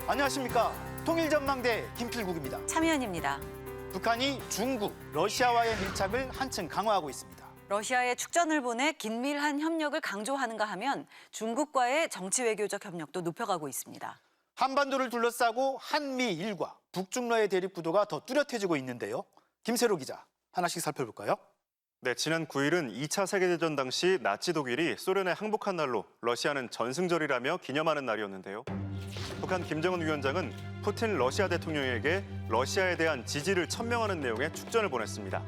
안녕하십니까. 통일전망대 김필국입니다. 참여연입니다. 북한이 중국, 러시아와의 밀착을 한층 강화하고 있습니다. 러시아에 축전을 보내 긴밀한 협력을 강조하는가 하면 중국과의 정치 외교적 협력도 높여가고 있습니다. 한반도를 둘러싸고 한미일과 북중러의 대립 구도가 더 뚜렷해지고 있는데요. 김세로 기자, 하나씩 살펴볼까요? 네, 지난 9일은 2차 세계대전 당시 나치 독일이 소련에 항복한 날로 러시아는 전승절이라며 기념하는 날이었는데요. 북한 김정은 위원장은 푸틴 러시아 대통령에게 러시아에 대한 지지를 천명하는 내용의 축전을 보냈습니다.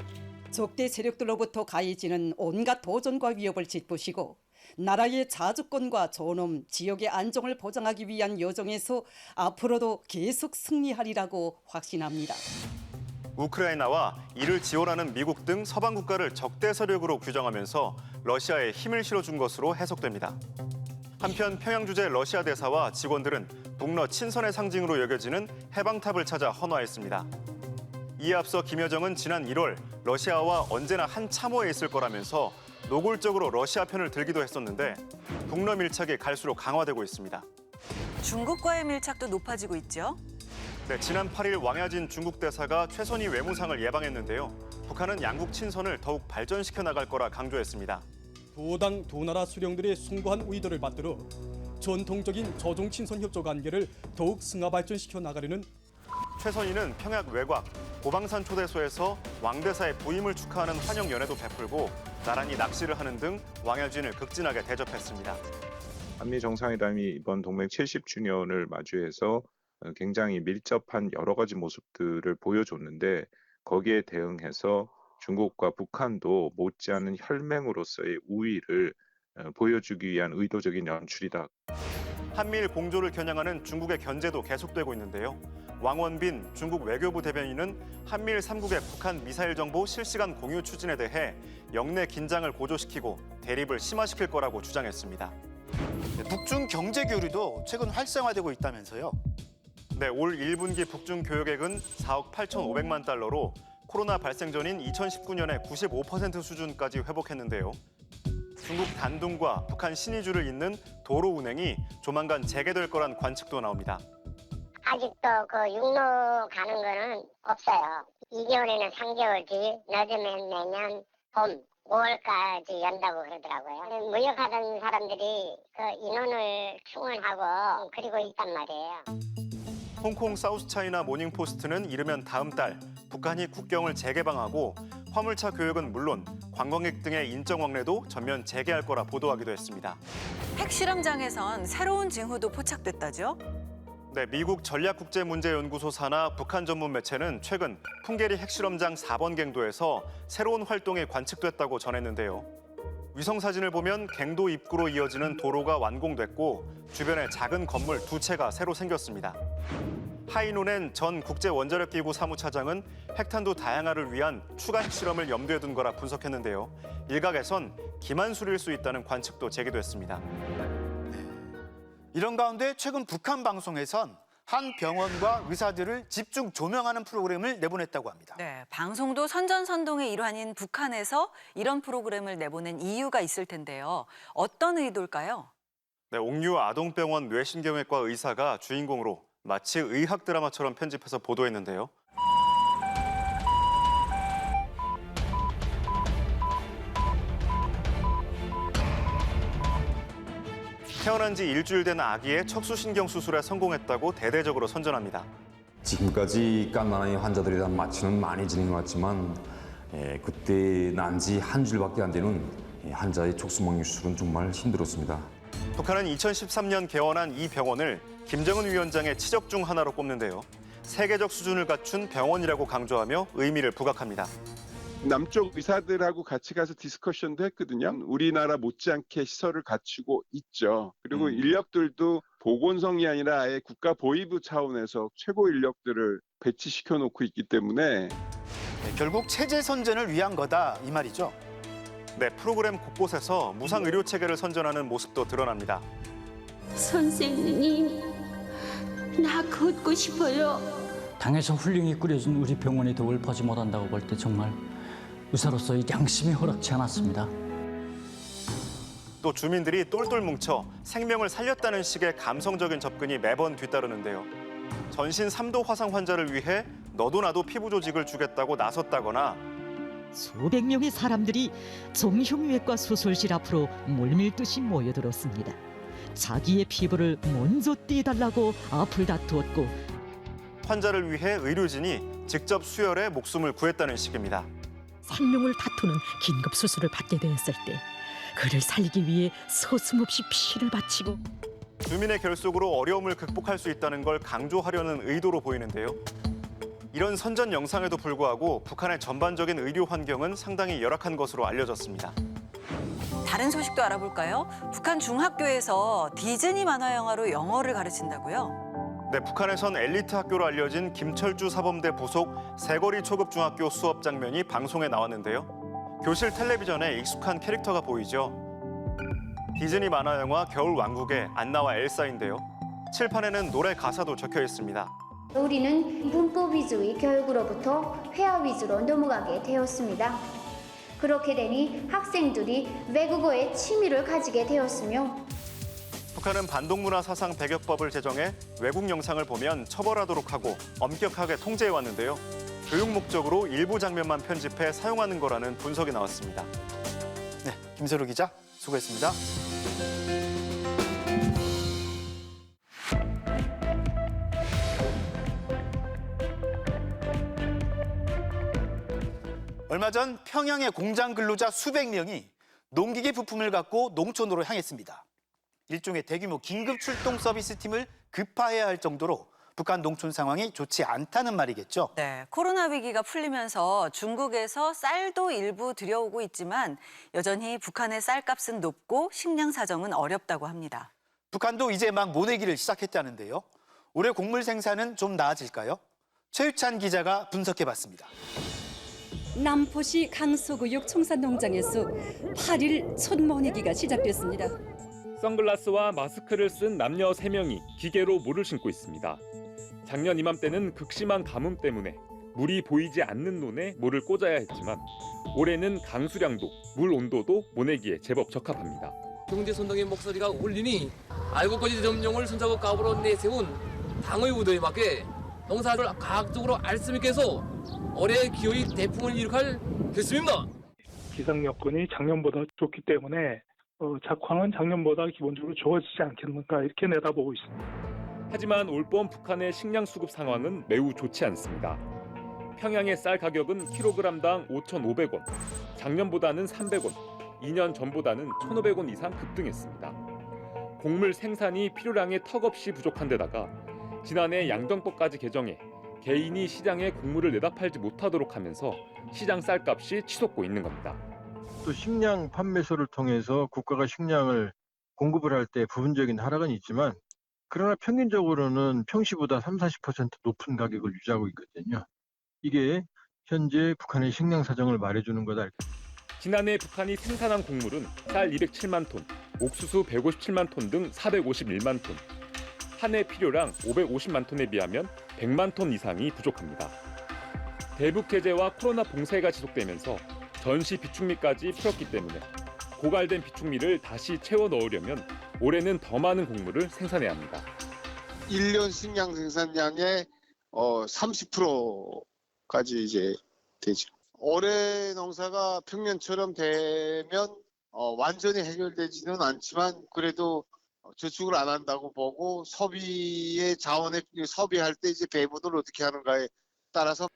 적대 세력들로부터 가해지는 온갖 도전과 위협을 짚으시고 나라의 자주권과 존엄, 지역의 안정을 보장하기 위한 여정에서 앞으로도 계속 승리하리라고 확신합니다. 우크라이나와 이를 지원하는 미국 등 서방 국가를 적대 세력으로 규정하면서 러시아에 힘을 실어준 것으로 해석됩니다. 한편 평양 주재 러시아 대사와 직원들은 북러 친선의 상징으로 여겨지는 해방탑을 찾아 헌화했습니다. 이에 앞서 김여정은 지난 1월 러시아와 언제나 한 참호에 있을 거라면서 노골적으로 러시아 편을 들기도 했었는데 북러 밀착이 갈수록 강화되고 있습니다. 중국과의 밀착도 높아지고 있죠. 네, 지난 8일 왕야진 중국 대사가 최선희 외무상을 예방했는데요. 북한은 양국 친선을 더욱 발전시켜 나갈 거라 강조했습니다. 두 당 두 나라 수령들의 숭고한 의도를 받들어 전통적인 조정 친선 협조 관계를 더욱 승화 발전시켜 나가려는 최선희는 평양 외곽 고방산 초대소에서 왕 대사의 부임을 축하하는 환영 연회도 베풀고 나란히 낚시를 하는 등 왕야진을 극진하게 대접했습니다. 한미 정상회담이 이번 동맹 70주년을 마주해서 굉장히 밀접한 여러 가지 모습들을 보여줬는데 거기에 대응해서 중국과 북한도 못지않은 혈맹으로서의 우위를 보여주기 위한 의도적인 연출이다. 한미일 공조를 겨냥하는 중국의 견제도 계속되고 있는데요. 왕원빈 중국 외교부 대변인은 한미일 3국의 북한 미사일 정보 실시간 공유 추진에 대해 영내 긴장을 고조시키고 대립을 심화시킬 거라고 주장했습니다. 북중 경제 교류도 최근 활성화되고 있다면서요. 네, 올 1분기 북중 교역액은 4억 8,500만 달러로 코로나 발생 전인 2019년의 95% 수준까지 회복했는데요. 중국 단둥과 북한 신의주를 잇는 도로 운행이 조만간 재개될 거란 관측도 나옵니다. 아직도 그 육로 가는 거는 없어요. 2개월에는 3개월 뒤, 늦으면 내년 봄, 5월까지 연다고 그러더라고요. 무역하던 사람들이 그 인원을 충원하고 그리고 있단 말이에요. 홍콩 사우스차이나 모닝포스트는 이르면 다음 달 북한이 국경을 재개방하고 화물차 교역은 물론 관광객 등의 인적 왕래도 전면 재개할 거라 보도하기도 했습니다. 핵실험장에선 새로운 징후도 포착됐다죠. 네, 미국 전략국제문제연구소 산하 북한 전문 매체는 최근 풍계리 핵실험장 4번 갱도에서 새로운 활동이 관측됐다고 전했는데요. 위성 사진을 보면 갱도 입구로 이어지는 도로가 완공됐고 주변에 작은 건물 2채가 새로 생겼습니다. 하이노넨 전 국제원자력기구 사무차장은 핵탄두 다양화를 위한 추가 핵실험을 염두에 둔 거라 분석했는데요. 일각에선 기만술일 수 있다는 관측도 제기됐습니다. 이런 가운데 최근 북한 방송에선 한 병원과 의사들을 집중 조명하는 프로그램을 내보냈다고 합니다. 네, 방송도 선전선동의 일환인 북한에서 이런 프로그램을 내보낸 이유가 있을 텐데요. 어떤 의도일까요? 네, 옥류 아동병원 뇌신경외과 의사가 주인공으로 마치 의학 드라마처럼 편집해서 보도했는데요. 태어난 지 일주일 된 아기의 척수신경 수술에 성공했다고 대대적으로 선전합니다. 지금까지 갓난아이 환자들에 대한 마취는 많이 진행해왔지만 그때 난 지 한 주일밖에 안 되는 환자의 척수막류 수술은 정말 힘들었습니다. 북한은 2013년 개원한 이 병원을 김정은 위원장의 치적 중 하나로 꼽는데요. 세계적 수준을 갖춘 병원이라고 강조하며 의미를 부각합니다. 남쪽 의사들하고 같이 가서 디스커션도 했거든요. 우리나라 못지않게 시설을 갖추고 있죠. 그리고 인력들도 보건성이 아니라 아예 국가 보위부 차원에서 최고 인력들을 배치시켜 놓고 있기 때문에 결국 체제 선전을 위한 거다 이 말이죠. 네, 프로그램 곳곳에서 무상 의료 체계를 선전하는 모습도 드러납니다. 선생님, 나 걷고 싶어요. 당에서 훌륭히 꾸려진 우리 병원의 덕을 보지 못한다고 볼 때 정말 의사로서의 양심이 허락치 않았습니다. 또 주민들이 똘똘 뭉쳐 생명을 살렸다는 식의 감성적인 접근이 매번 뒤따르는데요. 전신 3도 화상 환자를 위해 너도 나도 피부 조직을 주겠다고 나섰다거나 수백 명의 사람들이 정형외과 수술실 앞으로 물밀듯이 모여들었습니다. 자기의 피부를 먼저 떼달라고 앞을 다투었고 환자를 위해 의료진이 직접 수혈해 목숨을 구했다는 식입니다. 생명을 다투는 긴급 수술을 받게 되었을 때 그를 살리기 위해 서슴없이 피를 바치고 주민의 결속으로 어려움을 극복할 수 있다는 걸 강조하려는 의도로 보이는데요. 이런 선전 영상에도 불구하고 북한의 전반적인 의료 환경은 상당히 열악한 것으로 알려졌습니다. 다른 소식도 알아볼까요? 북한 중학교에서 디즈니 만화 영화로 영어를 가르친다고요? 네, 북한에선 엘리트 학교로 알려진 김철주 사범대 부속 세거리 초급중학교 수업 장면이 방송에 나왔는데요. 교실 텔레비전에 익숙한 캐릭터가 보이죠. 디즈니 만화 영화 겨울왕국의 안나와 엘사인데요. 칠판에는 노래 가사도 적혀 있습니다. 우리는 문법 위주의 교육으로부터 회화 위주로 넘어가게 되었습니다. 그렇게 되니 학생들이 외국어에 취미를 가지게 되었으며 북한은 반동문화 사상 배격법을 제정해 외국 영상을 보면 처벌하도록 하고 엄격하게 통제해왔는데요. 교육 목적으로 일부 장면만 편집해 사용하는 거라는 분석이 나왔습니다. 네, 김세로 기자 수고했습니다. 얼마 전 평양의 공장 근로자 수백 명이 농기계 부품을 갖고 농촌으로 향했습니다. 일종의 대규모 긴급 출동 서비스 팀을 급파해야 할 정도로 북한 농촌 상황이 좋지 않다는 말이겠죠. 네, 코로나 위기가 풀리면서 중국에서 쌀도 일부 들여오고 있지만 여전히 북한의 쌀값은 높고 식량 사정은 어렵다고 합니다. 북한도 이제 막 모내기를 시작했다는데요. 올해 곡물 생산은 좀 나아질까요? 최유찬 기자가 분석해봤습니다. 남포시 강서구역 청산농장에서 8일 첫 모내기가 시작됐습니다. 선글라스와 마스크를 쓴 남녀 3명이 기계로 모를 심고 있습니다. 작년 이맘때는 극심한 가뭄 때문에 물이 보이지 않는 논에 모를 꽂아야 했지만 올해는 강수량도 물 온도도 모내기에 제법 적합합니다. 경제선동의 목소리가 울리니 알곡거지 점용을 손잡고 까불어 내세운 당의 의도에 맞게 농사를 과학적으로 알수 있게 해서 올해 기후의 대풍을 일으킬 결심입니다. 기상 여건이 작년보다 좋기 때문에 작황은 작년보다 기본적으로 좋아지지 않겠는가 이렇게 내다보고 있습니다. 하지만 올봄 북한의 식량 수급 상황은 매우 좋지 않습니다. 평양의 쌀 가격은 킬로그램당 5,500원, 작년보다는 300원, 2년 전보다는 1,500원 이상 급등했습니다. 곡물 생산이 필요량에 턱없이 부족한 데다가 지난해 양정법까지 개정해 개인이 시장에 곡물을 내다 팔지 못하도록 하면서 시장 쌀값이 치솟고 있는 겁니다. 또 식량 판매소를 통해서 국가가 식량을 공급을 할 때 부분적인 하락은 있지만 그러나 평균적으로는 평시보다 30-40% 높은 가격을 유지하고 있거든요. 이게 현재 북한의 식량 사정을 말해주는 거다. 지난해 북한이 생산한 곡물은 쌀 207만 톤, 옥수수 157만 톤 등 451만 톤. 한 해 필요량 550만 톤에 비하면 100만 톤 이상이 부족합니다. 대북 제재와 코로나 봉쇄가 지속되면서 전시 비축미까지 풀었기 때문에 고갈된 비축미를 다시 채워 넣으려면 올해는 더 많은 곡물을 생산해야 합니다. 1년 식량 생산량의 30%까지 이제 되죠. 올해 농사가 평년처럼 되면 완전히 해결되지는 않지만 그래도 저축을 안 한다고 보고 소비의 자원에 소비할 때 이제 배분을 어떻게 하는가에 따라서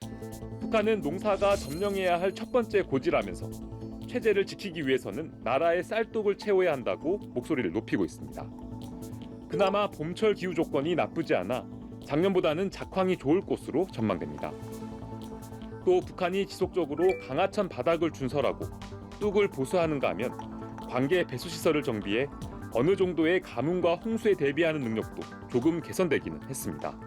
북한은 농사가 점령해야 할 첫 번째 고지라면서 체제를 지키기 위해서는 나라의 쌀독을 채워야 한다고 목소리를 높이고 있습니다. 그나마 봄철 기후 조건이 나쁘지 않아 작년보다는 작황이 좋을 것으로 전망됩니다. 또 북한이 지속적으로 강하천 바닥을 준설하고 뚝을 보수하는가 하면 관계 배수시설을 정비해 어느 정도의 가뭄과 홍수에 대비하는 능력도 조금 개선되기는 했습니다.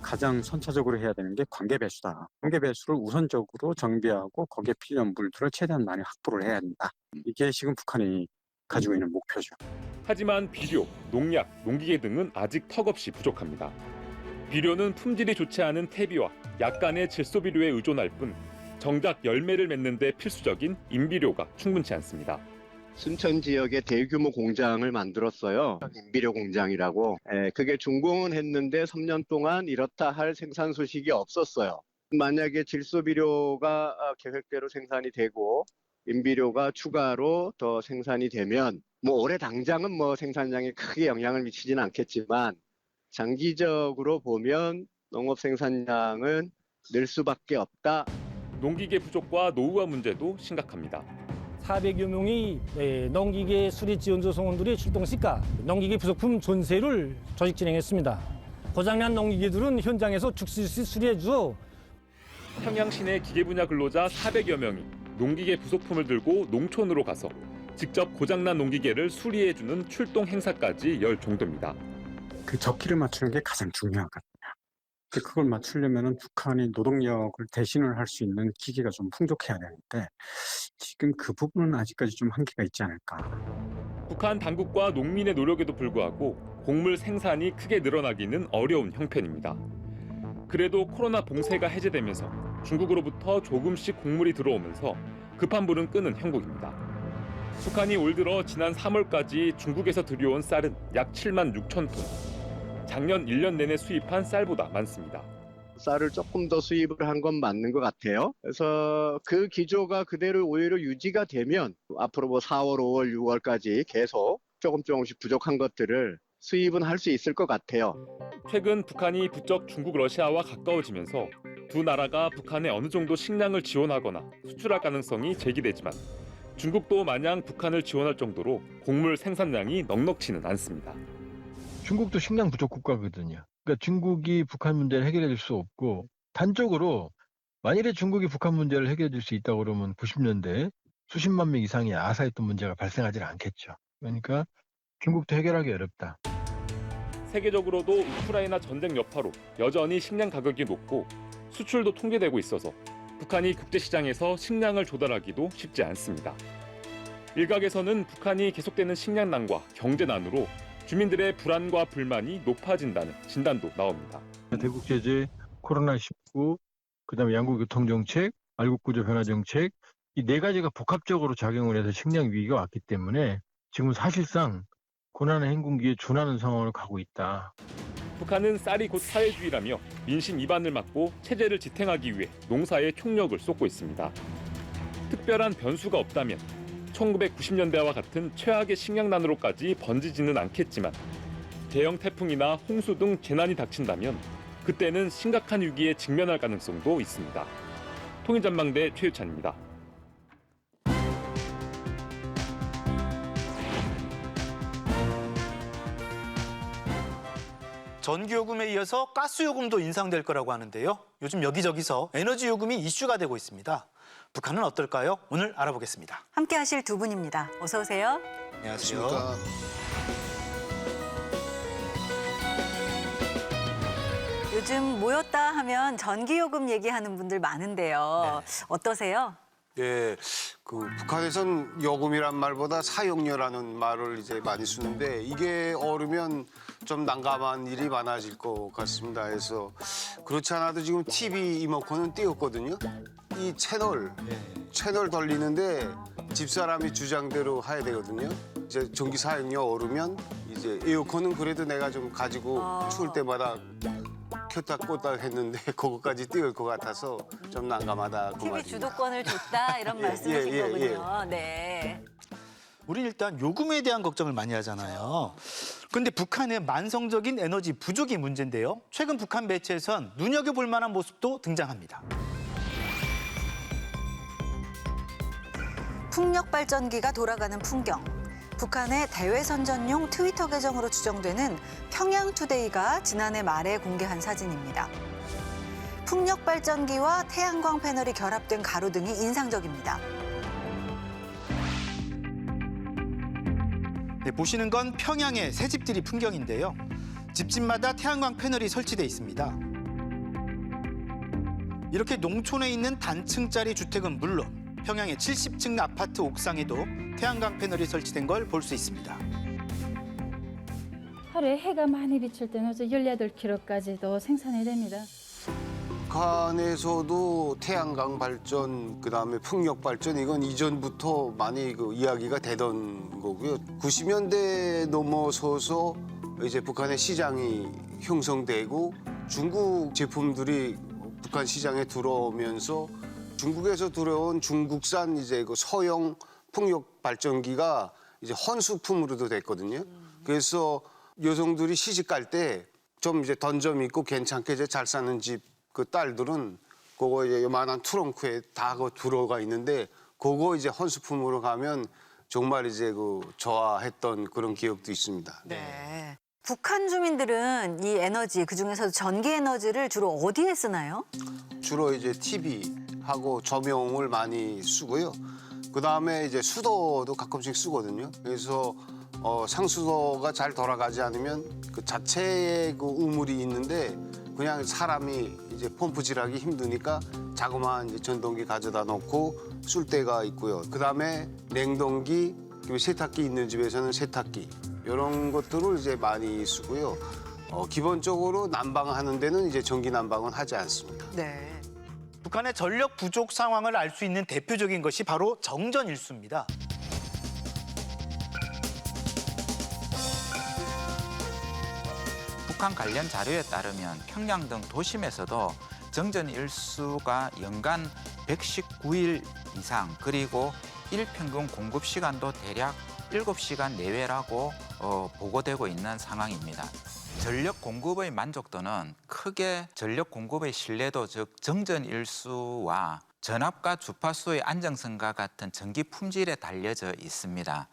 가장 선차적으로 해야 되는 게 관계 배수다. 관계 배수를 우선적으로 정비하고 거기에 필요한 물들을 최대한 많이 확보를 해야 한다. 이게 지금 북한이 가지고 있는 목표죠. 하지만 비료, 농약, 농기계 등은 아직 턱없이 부족합니다. 비료는 품질이 좋지 않은 퇴비와 약간의 질소비료에 의존할 뿐 정작 열매를 맺는 데 필수적인 인비료가 충분치 않습니다. 순천 지역에 대규모 공장을 만들었어요. 인비료 공장이라고. 그게 준공은 했는데 3년 동안 이렇다 할 생산 소식이 없었어요. 만약에 질소비료가 계획대로 생산이 되고 인비료가 추가로 더 생산이 되면 올해 당장은 생산량에 크게 영향을 미치지는 않겠지만 장기적으로 보면 농업 생산량은 늘 수밖에 없다. 농기계 부족과 노후화 문제도 심각합니다. 400여 명의 농기계 수리 지원 조성원들이 출동 시가 농기계 부속품 존세를 조직 진행했습니다. 고장난 농기계들은 현장에서 즉시 수리해 주어 평양 시내 기계 분야 근로자 400여 명이 농기계 부속품을 들고 농촌으로 가서 직접 고장난 농기계를 수리해주는 출동 행사까지 열 정도입니다. 그 적기를 맞추는 게 가장 중요하거든요. 그걸 맞추려면 북한이 노동력을 대신을 할 수 있는 기계가 좀 풍족해야 되는데 지금 그 부분은 아직까지 좀 한계가 있지 않을까. 북한 당국과 농민의 노력에도 불구하고 곡물 생산이 크게 늘어나기는 어려운 형편입니다. 그래도 코로나 봉쇄가 해제되면서 중국으로부터 조금씩 곡물이 들어오면서 급한 불은 끄는 형국입니다. 북한이 올 들어 지난 3월까지 중국에서 들여온 쌀은 약 7만 6천 톤. 작년 1년 내내 수입한 쌀보다 많습니다. 쌀을 조금 더 수입을 한 건 맞는 것 같아요. 그래서 그 기조가 그대로 오히려 유지가 되면 앞으로 4월, 5월, 6월까지 계속 조금씩 부족한 것들을 수입은 할 수 있을 것 같아요. 최근 북한이 부쩍 중국, 러시아와 가까워지면서 두 나라가 북한에 어느 정도 식량을 지원하거나 수출할 가능성이 제기되지만 중국도 마냥 북한을 지원할 정도로 곡물 생산량이 넉넉지는 않습니다. 중국도 식량 부족 국가거든요. 그러니까 중국이 북한 문제를 해결해 줄 수 없고 단적으로 만일에 중국이 북한 문제를 해결해 줄 수 있다고 그러면 90년대 수십만 명 이상의 아사했던 문제가 발생하지는 않겠죠. 그러니까 중국도 해결하기 어렵다. 세계적으로도 우크라이나 전쟁 여파로 여전히 식량 가격이 높고 수출도 통제되고 있어서 북한이 국제시장에서 식량을 조달하기도 쉽지 않습니다. 일각에서는 북한이 계속되는 식량난과 경제난으로 주민들의 불안과 불만이 높아진다는 진단도 나옵니다. 대북 제재, 코로나19, 그다음에 양국 교통 정책, 알국 구조 변화 정책 이 네 가지가 복합적으로 작용을 해서 식량 위기가 왔기 때문에 지금 사실상 고난의 행군기에 준하는 상황으로 가고 있다. 북한은 쌀이 곧 사회주의라며 민심 위반을 막고 체제를 지탱하기 위해 농사에 총력을 쏟고 있습니다. 특별한 변수가 없다면 1990년대와 같은 최악의 식량난으로까지 번지지는 않겠지만 대형 태풍이나 홍수 등 재난이 닥친다면 그때는 심각한 위기에 직면할 가능성도 있습니다. 통일전망대 최유찬입니다. 전기요금에 이어서 가스요금도 인상될 거라고 하는데요. 요즘 여기저기서 에너지 요금이 이슈가 되고 있습니다. 북한은 어떨까요? 오늘 알아보겠습니다. 함께 하실 두 분입니다. 어서 오세요. 안녕하세요. 요즘 모였다 하면 전기요금 얘기하는 분들 많은데요. 어떠세요? 네, 북한에선 요금이란 말보다 사용료라는 말을 이제 많이 쓰는데 이게 오르면 좀 난감한 일이 많아질 것 같습니다. 그래서 그렇지 않아도 지금 TV 리모컨은 띄웠거든요. 이 채널 돌리는데 집사람이 주장대로 해야 되거든요. 이제 전기 사용료 오르면 이제 에어컨은 그래도 내가 좀 가지고 추울 때마다 켰다 껐다 했는데 그거까지 띄울 것 같아서 좀 난감하다 그 TV 말입니다. 주도권을 줬다 이런 말씀이신 거군요. 네. 우린 일단 요금에 대한 걱정을 많이 하잖아요. 그런데 북한의 만성적인 에너지 부족이 문제인데요. 최근 북한 매체에선 눈여겨볼 만한 모습도 등장합니다. 풍력 발전기가 돌아가는 풍경. 북한의 대외선전용 트위터 계정으로 추정되는 평양투데이가 지난해 말에 공개한 사진입니다. 풍력 발전기와 태양광 패널이 결합된 가로 등이 인상적입니다. 네, 보시는 건 평양의 새집들이 풍경인데요. 집집마다 태양광 패널이 설치돼 있습니다. 이렇게 농촌에 있는 단층짜리 주택은 물론 평양의 70층 아파트 옥상에도 태양광 패널이 설치된 걸 볼 수 있습니다. 하루에 해가 많이 비칠 때는 18kg까지도 생산이 됩니다. 북한에서도 태양광 발전, 그다음에 풍력 발전 이건 이전부터 많이 그 이야기가 되던 거고요. 90년대 넘어서서 이제 북한의 시장이 형성되고 중국 제품들이 북한 시장에 들어오면서 중국에서 들어온 중국산 이제 그 소형 풍력 발전기가 이제 헌수품으로도 됐거든요. 그래서 여성들이 시집 갈 때 좀 이제 던점 있고 괜찮게 이제 잘 사는 집 그 딸들은 그거 이제 요만한 트렁크에 다 그거 들어가 있는데 그거 이제 헌수품으로 가면 정말 이제 그 좋아했던 그런 기억도 있습니다. 네. 북한 주민들은 이 에너지, 그중에서도 전기 에너지를 주로 어디에 쓰나요? 주로 이제 TV하고 조명을 많이 쓰고요. 그다음에 이제 수도도 가끔씩 쓰거든요. 그래서 상수도가 잘 돌아가지 않으면 그 자체의 그 우물이 있는데 그냥 사람이 이제 펌프질하기 힘드니까 자그마한 이제 전동기 가져다 놓고 쓸 때가 있고요. 그다음에 냉동기, 그리고 세탁기 있는 집에서는 세탁기 이런 것들을 이제 많이 쓰고요. 기본적으로 난방하는 데는 이제 전기 난방은 하지 않습니다. 네. 북한의 전력 부족 상황을 알 수 있는 대표적인 것이 바로 정전일수입니다. 북한 관련 자료에 따르면 평양 등 도심에서도 정전 일수가 연간 119일 이상, 그리고 일평균 공급 시간도 대략 7시간 내외라고 보고되고 있는 상황입니다. 전력 공급의 만족도는 크게 전력 공급의 신뢰도, 즉 정전 일수와 전압과 주파수의 안정성과 같은 전기 품질에 달려져 있습니다.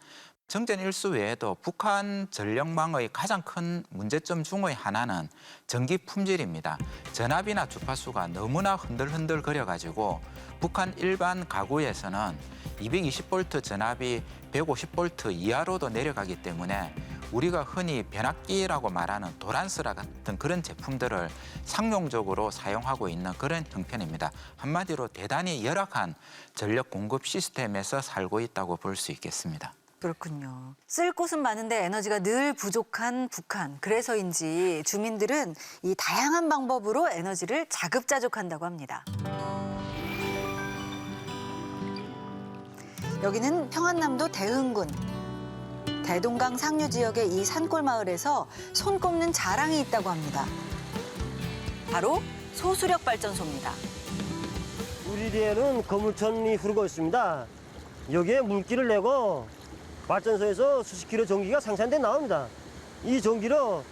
정전 일수 외에도 북한 전력망의 가장 큰 문제점 중의 하나는 전기 품질입니다. 전압이나 주파수가 너무나 흔들흔들 거려가지고 북한 일반 가구에서는 220V 전압이 150V 이하로도 내려가기 때문에 우리가 흔히 변압기라고 말하는 도란스라 같은 그런 제품들을 상용적으로 사용하고 있는 그런 형편입니다. 한마디로 대단히 열악한 전력 공급 시스템에서 살고 있다고 볼 수 있겠습니다. 그렇군요. 쓸 곳은 많은데 에너지가 늘 부족한 북한. 그래서인지 주민들은 이 다양한 방법으로 에너지를 자급자족한다고 합니다. 여기는 평안남도 대흥군. 대동강 상류 지역의 이 산골 마을에서 손꼽는 자랑이 있다고 합니다. 바로 소수력 발전소입니다. 우리 뒤에는 거물천이 흐르고 있습니다. 여기에 물기를 내고 발전소에서 수십 킬로 전기가 생산돼 나옵니다. 이 전기로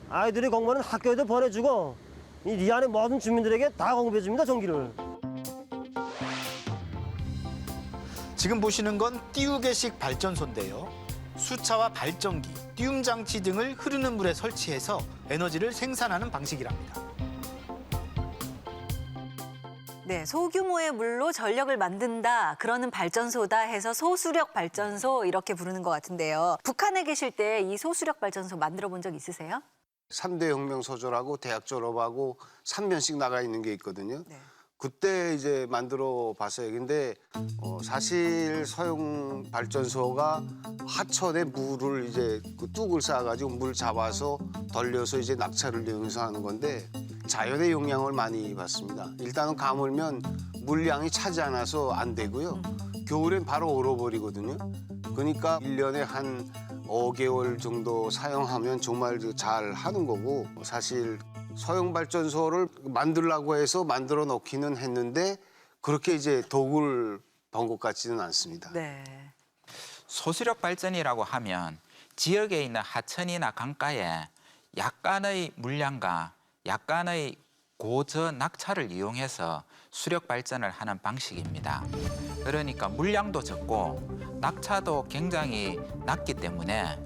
아이들이 공부하는 학교에도 보내주고 이 안에 모든 주민들에게 다 공급해줍니다, 전기를. 지금 보시는 건 띄우개식 발전소인데요. 수차와 발전기, 띄움 장치 등을 흐르는 물에 설치해서 에너지를 생산하는 방식이랍니다. 네, 소규모의 물로 전력을 만든다, 그러는 발전소다 해서 소수력 발전소 이렇게 부르는 것 같은데요. 북한에 계실 때 이 소수력 발전소 만들어 본 적 있으세요? 3대 혁명 소절하고 대학 졸업하고 3년씩 나가 있는 게 있거든요. 네. 그때 이제 만들어 봤어요. 근데 사실 소형 발전소가 하천에 물을 이제 그 뚝을 쌓아가지고 물 잡아서 돌려서 이제 낙차를 이용해서 하는 건데 자연의 영향을 많이 받습니다. 일단은 가물면 물량이 차지 않아서 안 되고요. 겨울엔 바로 얼어버리거든요. 그러니까 1년에 한 5개월 정도 사용하면 정말 잘 하는 거고, 사실 소형 발전소를 만들려고 해서 만들어 놓기는 했는데 그렇게 이제 도구를 본 것 같지는 않습니다. 네. 소수력 발전이라고 하면 지역에 있는 하천이나 강가에 약간의 물량과 약간의 고저 낙차를 이용해서 수력 발전을 하는 방식입니다. 그러니까 물량도 적고 낙차도 굉장히 낮기 때문에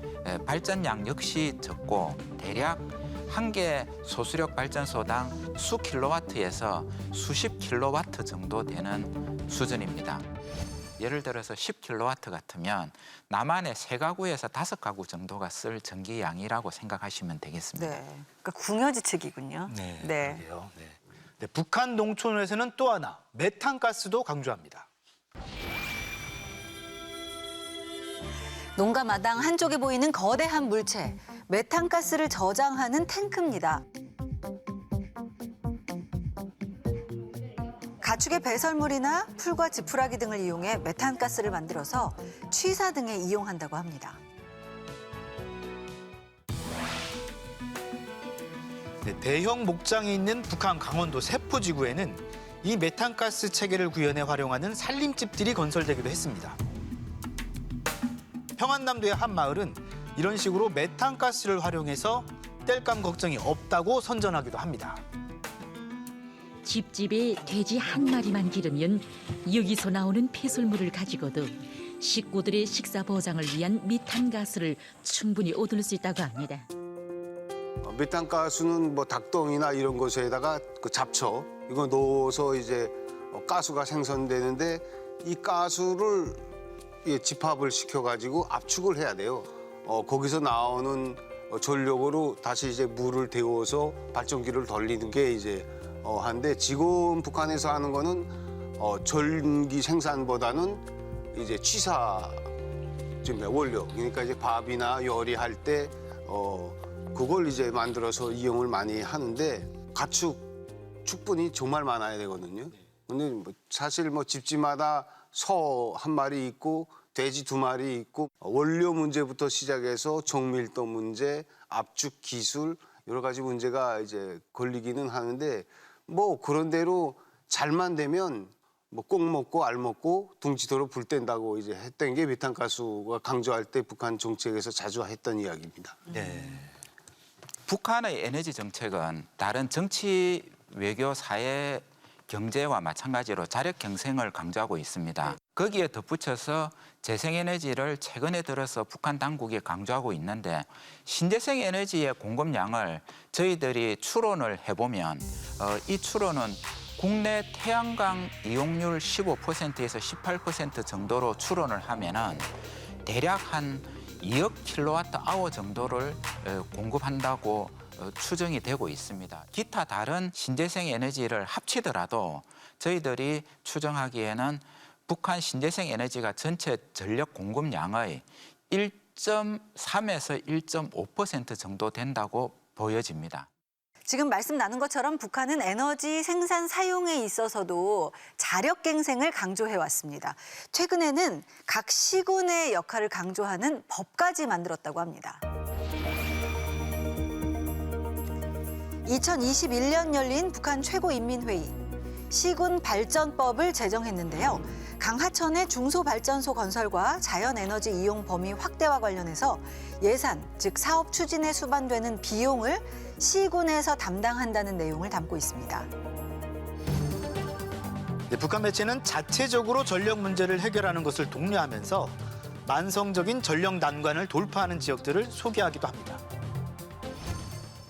발전량 역시 적고 대략 한 개 소수력 발전소당 수 킬로와트에서 수십 킬로와트 정도 되는 수준입니다. 예를 들어서 10킬로와트 같으면 남한의 3가구에서 5가구 정도가 쓸 전기 양이라고 생각하시면 되겠습니다. 네, 그러니까 궁여지책이군요. 네, 네. 그러게요. 네. 네, 북한 농촌에서는 또 하나 메탄가스도 강조합니다. 농가 마당 한쪽에 보이는 거대한 물체, 메탄가스를 저장하는 탱크입니다. 가축의 배설물이나 풀과 지푸라기 등을 이용해 메탄가스를 만들어서 취사 등에 이용한다고 합니다. 네, 대형 목장이 있는 북한 강원도 세포지구에는 이 메탄가스 체계를 구현해 활용하는 살림집들이 건설되기도 했습니다. 평안남도의 한 마을은 이런 식으로 메탄가스를 활용해서 땔감 걱정이 없다고 선전하기도 합니다. 집집에 돼지 한 마리만 기르면 여기서 나오는 폐설물을 가지고도 식구들의 식사 보장을 위한 메탄가스를 충분히 얻을 수 있다고 합니다. 메탄가스는 뭐 닭똥이나 이런 것에다가 그 잡초 이거 넣어서 이제 가스가 생성되는데 이 가스를 집합을 시켜가지고 압축을 해야 돼요. 거기서 나오는 전력으로 다시 이제 물을 데워서 발전기를 돌리는 게 이제 한데 지금 북한에서 하는 거는 전기 생산보다는 이제 취사 원료 그러니까 이제 밥이나 요리할 때 그걸 이제 만들어서 이용을 많이 하는데 가축 축분이 정말 많아야 되거든요. 근데 사실 집집마다 소 한 마리 있고 돼지 2마리 있고 원료 문제부터 시작해서 정밀도 문제, 압축 기술 여러 가지 문제가 이제 걸리기는 하는데 그런 대로 잘만 되면 꼭 먹고 알 먹고 둥지도록 불 뗀다고 이제 했던 게 메탄가스가 강조할 때 북한 정책에서 자주 했던 이야기입니다. 네. 북한의 에너지 정책은 다른 정치, 외교, 사회, 경제와 마찬가지로 자력 경쟁을 강조하고 있습니다. 거기에 덧붙여서 재생에너지를 최근에 들어서 북한 당국이 강조하고 있는데 신재생 에너지의 공급량을 저희들이 추론을 해보면 이 추론은 국내 태양광 이용률 15%에서 18% 정도로 추론을 하면은 대략 한 2억 킬로와트-아워 정도를 공급한다고 추정이 되고 있습니다. 기타 다른 신재생 에너지를 합치더라도 저희들이 추정하기에는 북한 신재생 에너지가 전체 전력 공급량의 1.3에서 1.5% 정도 된다고 보여집니다. 지금 말씀 나눈 것처럼 북한은 에너지 생산 사용에 있어서도 자력갱생을 강조해왔습니다. 최근에는 각 시군의 역할을 강조하는 법까지 만들었다고 합니다. 2021년 열린 북한 최고인민회의, 시군 발전법을 제정했는데요. 강하천의 중소발전소 건설과 자연에너지 이용 범위 확대와 관련해서 예산, 즉 사업 추진에 수반되는 비용을 시군에서 담당한다는 내용을 담고 있습니다. 네, 북한 매체는 자체적으로 전력 문제를 해결하는 것을 독려하면서 만성적인 전력 난관을 돌파하는 지역들을 소개하기도 합니다.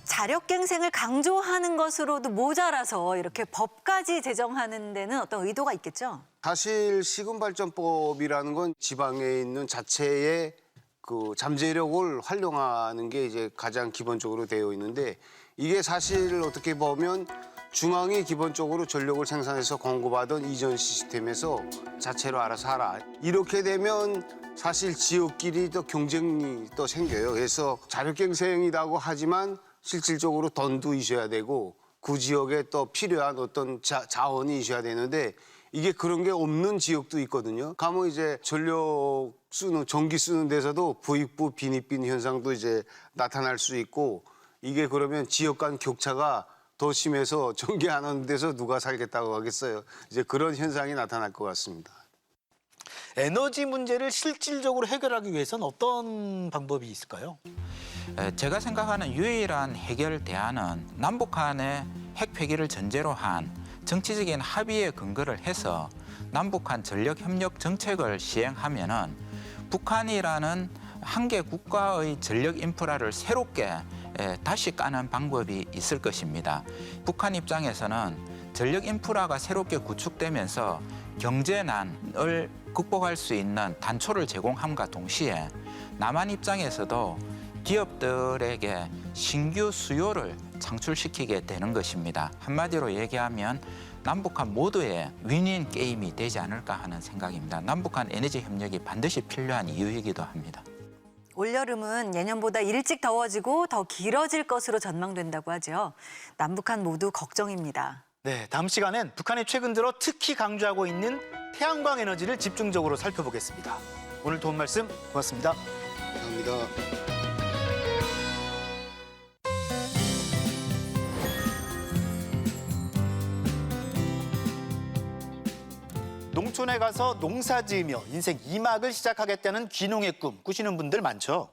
자력갱생을 강조하는 것으로도 모자라서 이렇게 법까지 제정하는 데는 어떤 의도가 있겠죠? 사실 시군발전법이라는 건 지방에 있는 자체의 그 잠재력을 활용하는 게 이제 가장 기본적으로 되어 있는데 이게 사실 어떻게 보면 중앙이 기본적으로 전력을 생산해서 공급하던 이전 시스템에서 자체로 알아서 하라. 이렇게 되면 사실 지역끼리 또 경쟁이 또 생겨요. 그래서 자력갱생이라고 하지만 실질적으로 돈도 있어야 되고 그 지역에 또 필요한 어떤 자원이 있어야 되는데 이게 그런 게 없는 지역도 있거든요. 가면 이제 전력 쓰는, 전기 쓰는 데서도 부익부 빈익빈 현상도 이제 나타날 수 있고 이게 그러면 지역 간 격차가 더 심해서 전기 안 하는 데서 누가 살겠다고 하겠어요. 이제 그런 현상이 나타날 것 같습니다. 에너지 문제를 실질적으로 해결하기 위해서는 어떤 방법이 있을까요? 제가 생각하는 유일한 해결 대안은 남북한의 핵 폐기를 전제로 한 정치적인 합의에 근거를 해서 남북한 전력 협력 정책을 시행하면은 북한이라는 한 개 국가의 전력 인프라를 새롭게 다시 까는 방법이 있을 것입니다. 북한 입장에서는 전력 인프라가 새롭게 구축되면서 경제난을 극복할 수 있는 단초를 제공함과 동시에 남한 입장에서도 기업들에게 신규 수요를 창출시키게 되는 것입니다. 한마디로 얘기하면 남북한 모두의 윈윈 게임이 되지 않을까 하는 생각입니다. 남북한 에너지 협력이 반드시 필요한 이유이기도 합니다. 올여름은 예년보다 일찍 더워지고 더 길어질 것으로 전망된다고 하죠. 남북한 모두 걱정입니다. 네, 다음 시간엔 북한이 최근 들어 특히 강조하고 있는 태양광 에너지를 집중적으로 살펴보겠습니다. 오늘 도움 말씀 고맙습니다. 감사합니다. 농촌에 가서 농사 지으며 인생 2막을 시작하겠다는 귀농의 꿈 꾸시는 분들 많죠.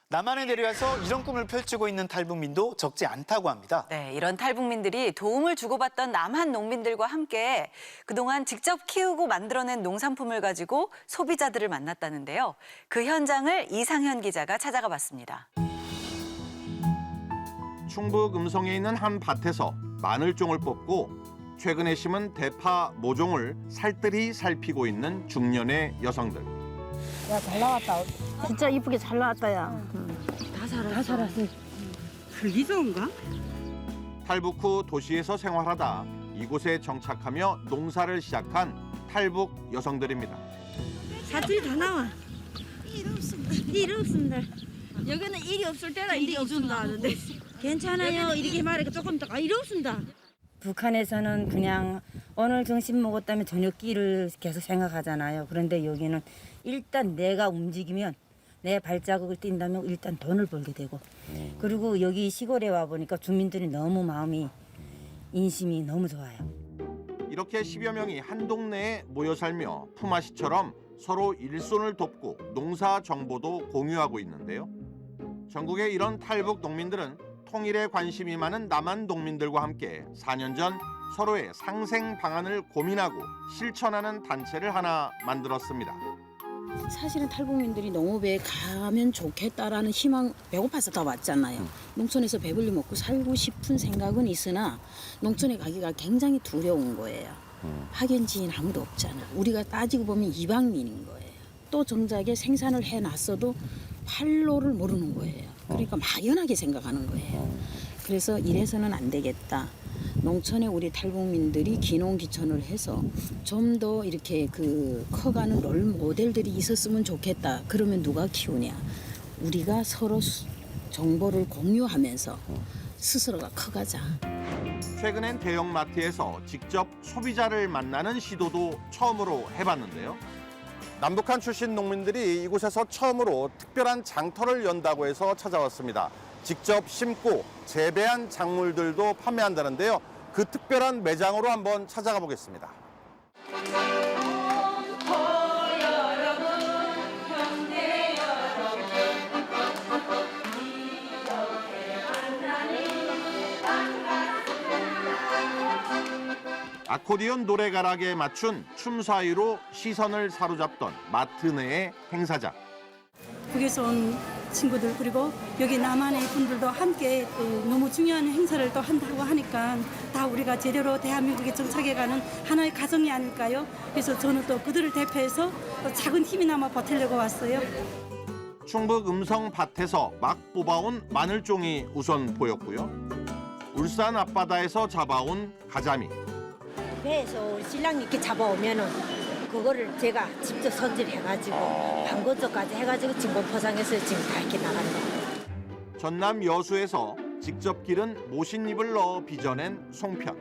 남한에 내려와서 이런 꿈을 펼치고 있는 탈북민도 적지 않다고 합니다. 네, 이런 탈북민들이 도움을 주고받던 남한 농민들과 함께 그동안 직접 키우고 만들어낸 농산품을 가지고 소비자들을 만났다는데요. 그 현장을 이상현 기자가 찾아가 봤습니다. 충북 음성에 있는 한 밭에서 마늘종을 뽑고 최근에 심은 대파 모종을 살뜰히 살피고 있는 중년의 여성들. 야, 잘 나왔다. 진짜 이쁘게 잘 나왔다, 야. 다 살았어. 살기 좋은가? 탈북 후 도시에서 생활하다 이곳에 정착하며 농사를 시작한 탈북 여성들입니다. 사투리 다 나와. 일 없습니다. 여기는 일이 없을 때라 일이 없습니다 하는데. 괜찮아요. 이렇게 말하니까 조금 더 일 없습니다. 북한에서는 그냥 오늘 점심 먹었다면 저녁끼를 계속 생각하잖아요. 그런데 여기는 일단 내가 움직이면 내 발자국을 띈다면 일단 돈을 벌게 되고 그리고 여기 시골에 와보니까 주민들이 너무 마음이 인심이 너무 좋아요. 이렇게 10여 명이 한 동네에 모여 살며 품앗이처럼 서로 일손을 돕고 농사 정보도 공유하고 있는데요. 전국의 이런 탈북 농민들은 통일에 관심이 많은 남한 농민들과 함께 4년 전 서로의 상생 방안을 고민하고 실천하는 단체를 하나 만들었습니다. 사실은 탈북민들이 농업에 가면 좋겠다라는 희망, 배고파서 다 왔잖아요. 농촌에서 배불리 먹고 살고 싶은 생각은 있으나 농촌에 가기가 굉장히 두려운 거예요. 파견지인 아무도 없잖아. 우리가 따지고 보면 이방민인 거예요. 또 정작에 생산을 해놨어도 판로를 모르는 거예요. 그러니까 막연하게 생각하는 거예요. 그래서 이래서는 안 되겠다. 농촌에 우리 탈북민들이 귀농귀촌을 해서 좀 더 이렇게 커가는 롤 모델들이 있었으면 좋겠다. 그러면 누가 키우냐? 우리가 서로 정보를 공유하면서 스스로가 커가자. 최근엔 대형마트에서 직접 소비자를 만나는 시도도 처음으로 해봤는데요. 남북한 출신 농민들이 이곳에서 처음으로 특별한 장터를 연다고 해서 찾아왔습니다. 직접 심고 재배한 작물들도 판매한다는데요. 그 특별한 매장으로 한번 찾아가 보겠습니다. 아코디언 노래가락에 맞춘 춤 사이로 시선을 사로잡던 마트 내의 행사장. 북에서 온 친구들 그리고 여기 남한의 분들도 함께 또 너무 중요한 행사를 또 한다고 하니까 다 우리가 제대로 대한민국에 정착해가는 하나의 가정이 아닐까요? 그래서 저는 또 그들을 대표해서 또 작은 힘이나마 보태려고 왔어요. 충북 음성 밭에서 막 뽑아온 마늘종이 우선 보였고요. 울산 앞바다에서 잡아온 가자미. 배에서 우리 신랑이 이렇게 잡아오면은 그거를 제가 직접 손질해가지고 방건조까지 해가지고 지금 포장해서 지금 다 이렇게 나가는 거예요. 전남 여수에서 직접 기른 모신잎을 넣어 빚어낸 송편.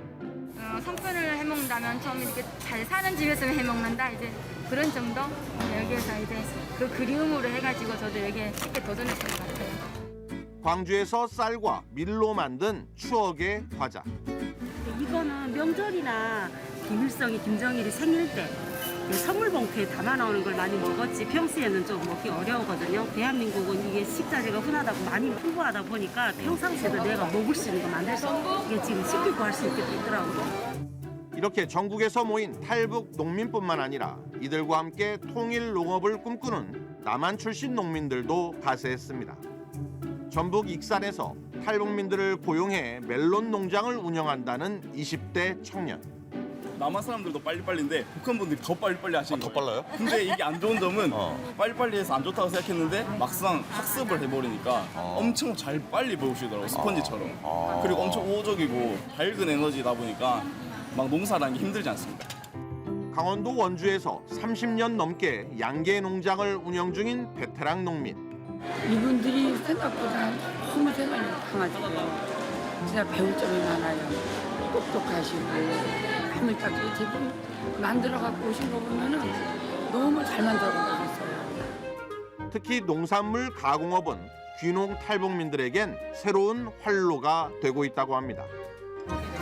송편을 해먹는다면 처음 이렇게 잘 사는 집에서 해먹는다 이제 그런 정도. 여기에서 이제 그 그리움으로 해가지고 저도 여기에 쉽게 도전했던 것 같아요. 광주에서 쌀과 밀로 만든 추억의 과자. 이거는 명절이나 김일성이 김정일이 생일 때 선물 봉투에 담아 나오는 걸 많이 먹었지 평소에는 좀 먹기 어려우거든요. 대한민국은 이게 식자재가 흔하다고 많이 풍부하다 보니까 평상시에도 내가 먹을 수 있는 거 만들 수 이게 지금 쉽게 구할 수 있게 됐더라고요. 이렇게 전국에서 모인 탈북 농민뿐만 아니라 이들과 함께 통일 농업을 꿈꾸는 남한 출신 농민들도 가세했습니다. 전북 익산에서 탈북민들을 고용해 멜론 농장을 운영한다는 20대 청년. 남한 사람들도 빨리빨리인데 북한 분들이 더 빨리빨리 하시는 거예요. 더 빨라요? 근데 이게 안 좋은 점은 빨리빨리 해서 안 좋다고 생각했는데 막상 학습을 해버리니까 엄청 잘 빨리 배우시더라고요. 스펀지처럼. 그리고 엄청 우호적이고 밝은 에너지다 보니까 막 농사라는 게 힘들지 않습니다. 강원도 원주에서 30년 넘게 양계 농장을 운영 중인 베테랑 농민. 이분들이 생각보다 너무 생활이 강하시고 진짜 배울 점이 많아요. 똑똑하시고 하물까지 제품 만들어갖고 오신 거 보면은 너무 잘 만들어갖고 오셨어요. 특히 농산물 가공업은 귀농 탈북민들에겐 새로운 활로가 되고 있다고 합니다.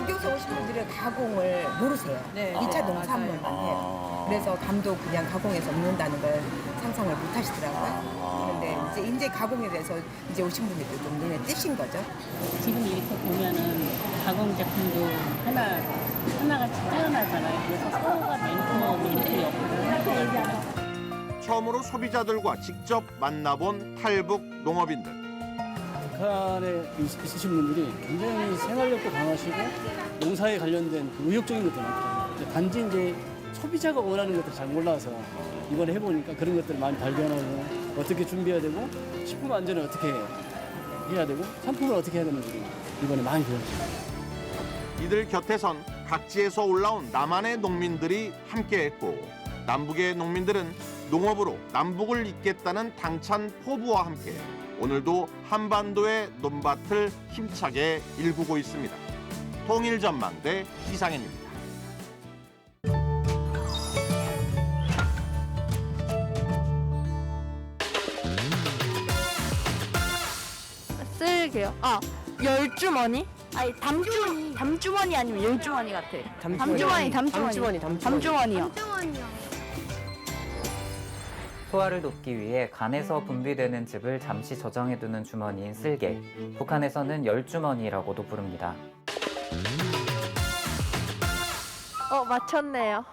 여기서 오신 분들은 가공을 모르세요. 네. 2차 농산물만 해요. 그래서 감도 그냥 가공해서 먹는다는 걸 상상을 못 하시더라고요. 그런데 이제 가공에 대해서 이제 오신 분들도 좀 눈에 띄신 거죠. 지금 이렇게 보면은 가공 제품도 하나같이 뛰어나잖아요. 그래서 서로가 멘토 역할을 하고 있어요. 처음으로 소비자들과 직접 만나본 탈북 농업인들. 북한에 있으신 분들이 굉장히 생활력도 강하시고 농사에 관련된 의욕적인 것도 많거든요. 단지 이제 소비자가 원하는 것들 잘 몰라서 이번에 해보니까 그런 것들을 많이 발견하고 어떻게 준비해야 되고 식품 안전을 어떻게 해야 되고 상품을 어떻게 해야 되는지 이번에 많이 배웠습니다. 이들 곁에선 각지에서 올라온 남한의 농민들이 함께했고 남북의 농민들은 농업으로 남북을 잇겠다는 당찬 포부와 함께 오늘도 한반도의 논밭을 힘차게 일구고 있습니다. 통일전망대 이상현입니다. 쓸게요. 열주머니? 아니 담주머니 아니면 열주머니 같아. 담주머니요. 소화를 돕기 위해 간에서 분비되는 즙을 잠시 저장해두는 주머니인 쓸개. 북한에서는 열주머니라고도 부릅니다. 맞췄네요.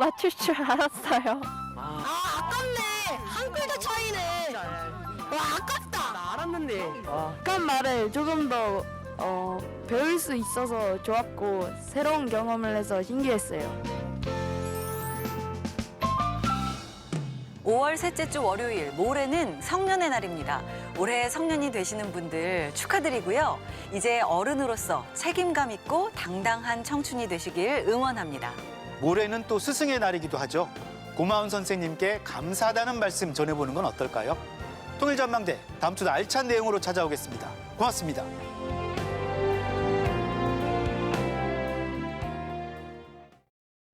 맞출 줄 알았어요. 아깝네. 한 글자 차이네. 와, 아깝다. 나 알았는데. 아까 말을 조금 더 배울 수 있어서 좋았고 새로운 경험을 해서 신기했어요. 5월 셋째 주 월요일, 모레는 성년의 날입니다. 올해 성년이 되시는 분들 축하드리고요. 이제 어른으로서 책임감 있고 당당한 청춘이 되시길 응원합니다. 모레는 또 스승의 날이기도 하죠. 고마운 선생님께 감사하다는 말씀 전해보는 건 어떨까요? 통일전망대 다음 주도 알찬 내용으로 찾아오겠습니다. 고맙습니다.